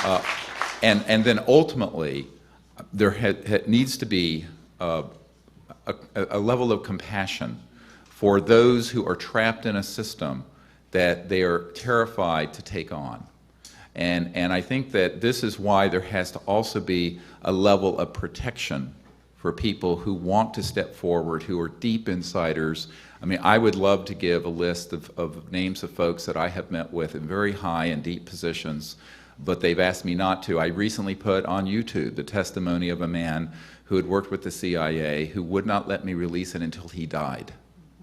Uh, and then ultimately, there needs to be a level of compassion for those who are trapped in a system that they are terrified to take on. And I think that this is why there has to also be a level of protection for people who want to step forward, who are deep insiders. I mean, I would love to give a list of names of folks that I have met with in very high and deep positions, but they've asked me not to. I recently put on YouTube the testimony of a man who had worked with the CIA who would not let me release it until he died.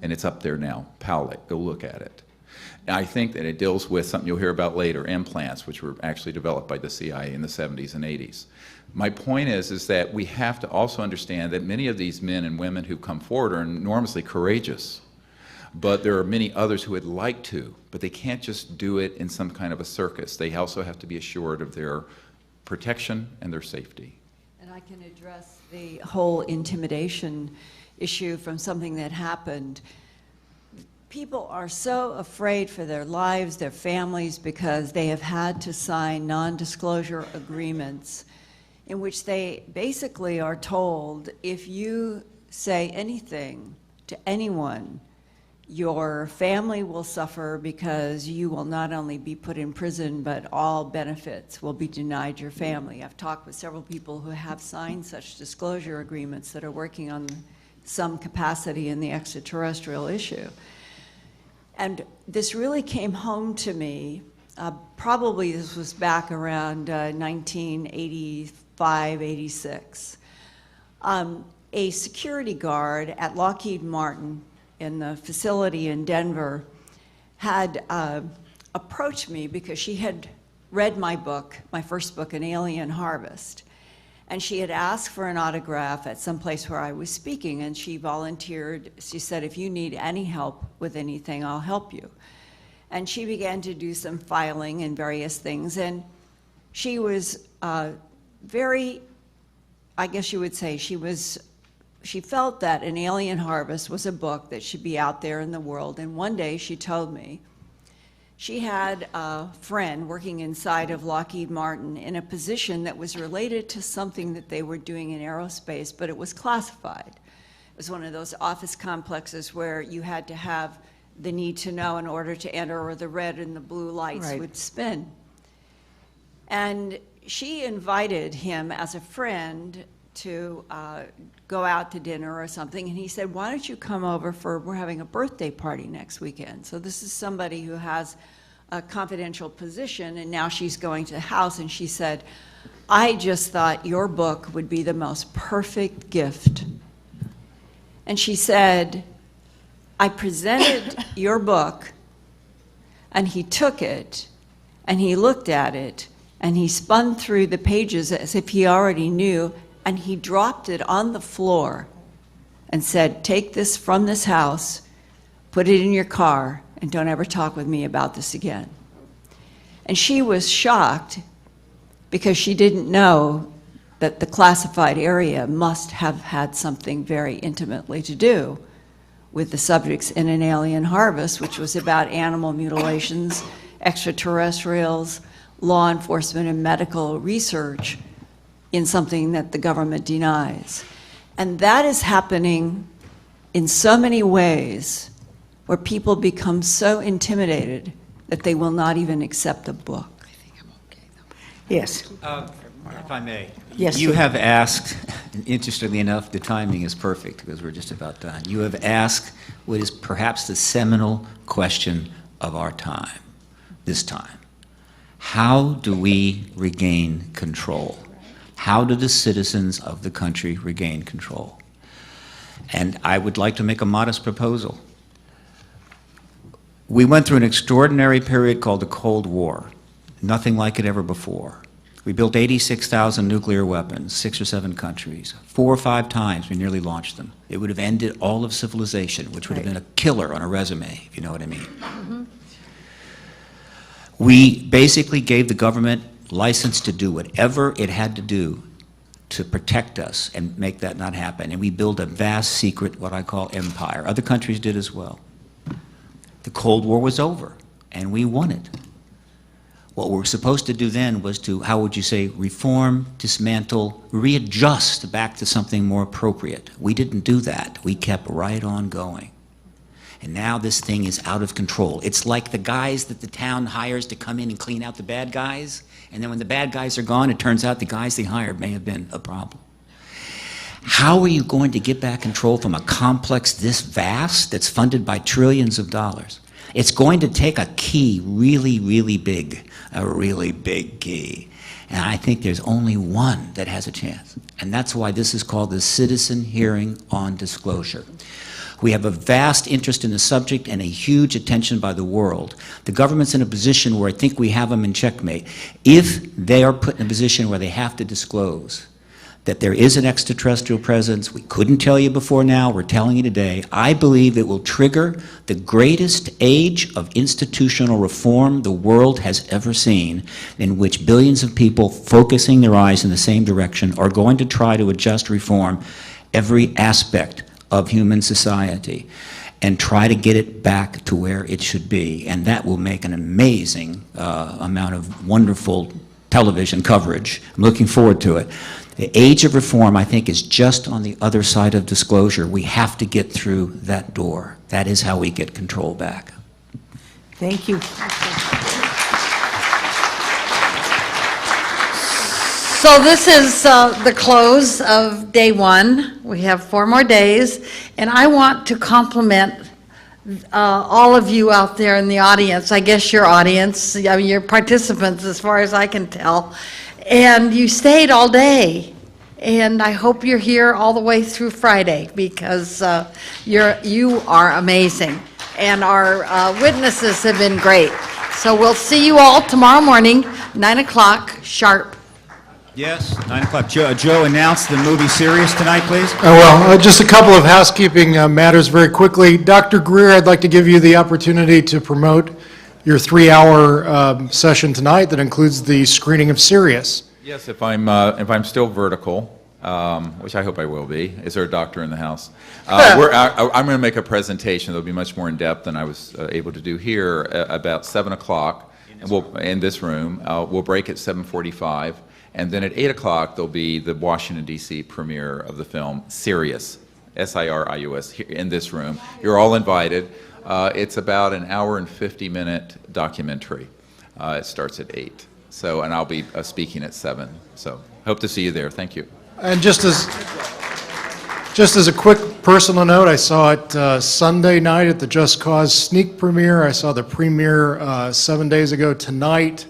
And it's up there now. Powlett, go look at it. And I think that it deals with something you'll hear about later, implants, which were actually developed by the CIA in the 70s and 80s. My point is that we have to also understand that many of these men and women who come forward are enormously courageous. But there are many others who would like to, but they can't just do it in some kind of a circus. They also have to be assured of their protection and their safety. And I can address the whole intimidation issue from something that happened. People are so afraid for their lives, their families, because they have had to sign non-disclosure agreements in which they basically are told, if you say anything to anyone, your family will suffer because you will not only be put in prison, but all benefits will be denied your family. I've talked with several people who have signed such disclosure agreements that are working on some capacity in the extraterrestrial issue. And this really came home to me, probably this was back around 1985, 86. A security guard at Lockheed Martin in the facility in Denver had approached me because she had read my book, my first book, An Alien Harvest. And she had asked for an autograph at some place where I was speaking, and she volunteered. She said, if you need any help with anything, I'll help you. And she began to do some filing and various things, and she was very, I guess you would say, she felt that An Alien Harvest was a book that should be out there in the world. And one day she told me she had a friend working inside of Lockheed Martin in a position that was related to something that they were doing in aerospace, but it was classified. It was one of those office complexes where you had to have the need to know in order to enter, or the red and the blue lights would spin. And she invited him as a friend to go out to dinner or something, and he said, why don't you come over we're having a birthday party next weekend. So this is somebody who has a confidential position, and now she's going to the house, and she said, I just thought your book would be the most perfect gift. And she said, I presented your book, and he took it, and he looked at it, and he spun through the pages as if he already knew, and he dropped it on the floor and said, take this from this house, put it in your car, and don't ever talk with me about this again. And she was shocked because she didn't know that the classified area must have had something very intimately to do with the subjects in An Alien Harvest, which was about animal mutilations, extraterrestrials, law enforcement, and medical research in something that the government denies. And that is happening in so many ways, where people become so intimidated that they will not even accept a book. I think I'm okay, though. Yes. If I may. Yes, You sir. have asked, and interestingly enough, the timing is perfect because we're just about done. You have asked what is perhaps the seminal question of our time, this time. How do we regain control? How do the citizens of the country regain control? And I would like to make a modest proposal. We went through an extraordinary period called the Cold War, nothing like it ever before. We built 86,000 nuclear weapons, 6 or 7 countries. 4 or 5 times we nearly launched them. It would have ended all of civilization, which would have been a killer on a resume, if you know what I mean. Mm-hmm. We basically gave the government license to do whatever it had to do to protect us and make that not happen. And we built a vast secret, what I call empire. Other countries did as well. The Cold War was over, and we won it. What we're supposed to do then was to, how would you say, reform, dismantle, readjust back to something more appropriate. We didn't do that. We kept right on going. And now this thing is out of control. It's like the guys that the town hires to come in and clean out the bad guys, and then when the bad guys are gone, it turns out the guys they hired may have been a problem. How are you going to get back control from a complex this vast that's funded by trillions of dollars? It's going to take a key really, really big, a really big key. And I think there's only one that has a chance. And that's why this is called the Citizen Hearing on Disclosure. We have a vast interest in the subject and a huge attention by the world. The government's in a position where I think we have them in checkmate. If they are put in a position where they have to disclose that there is an extraterrestrial presence, we couldn't tell you before now, we're telling you today, I believe it will trigger the greatest age of institutional reform the world has ever seen, in which billions of people focusing their eyes in the same direction are going to try to adjust, reform every aspect of human society and try to get it back to where it should be. And that will make an amazing amount of wonderful television coverage. I'm looking forward to it. The age of reform, I think, is just on the other side of disclosure. We have to get through that door. That is how we get control back. Thank you. So this is the close of day one. We have 4 more days, and I want to compliment all of you out there in the audience. I guess your audience, I mean, your participants, as far as I can tell. And you stayed all day, and I hope you're here all the way through Friday, because you are amazing, and our witnesses have been great. So we'll see you all tomorrow morning, 9 o'clock sharp. Yes, 9 o'clock. Joe, announce the movie series tonight, please. Just a couple of housekeeping matters very quickly. Dr. Greer, I'd like to give you the opportunity to promote your 3-hour session tonight that includes the screening of Sirius. Yes, if I'm still vertical, which I hope I will be. Is there a doctor in the house? I'm going to make a presentation that'll be much more in depth than I was able to do here about 7 o'clock, and in this room. We'll break at 7:45, and then at 8 o'clock there'll be the Washington D.C. premiere of the film Sirius, S-I-R-I-U-S, here in this room. You're all invited. It's about an hour and 50-minute documentary. It starts at 8. So, and I'll be speaking at 7. So, hope to see you there. Thank you. And just as a quick personal note, I saw it Sunday night at the Just Cause sneak premiere. I saw the premiere 7 days ago tonight.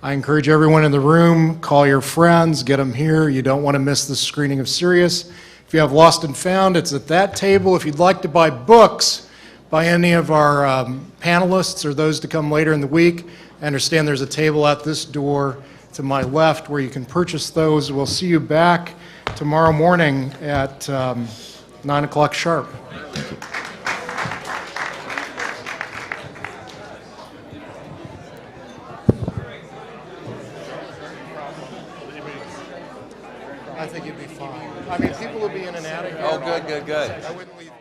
I encourage everyone in the room, call your friends, get them here. You don't want to miss the screening of Sirius. If you have Lost and Found, it's at that table. If you'd like to buy books by any of our panelists or those to come later in the week, I understand there's a table at this door to my left where you can purchase those. We'll see you back tomorrow morning at 9 o'clock sharp. I think you'd be fine. I mean, people will be in and out of here. Oh, good, good, good. I wouldn't leave.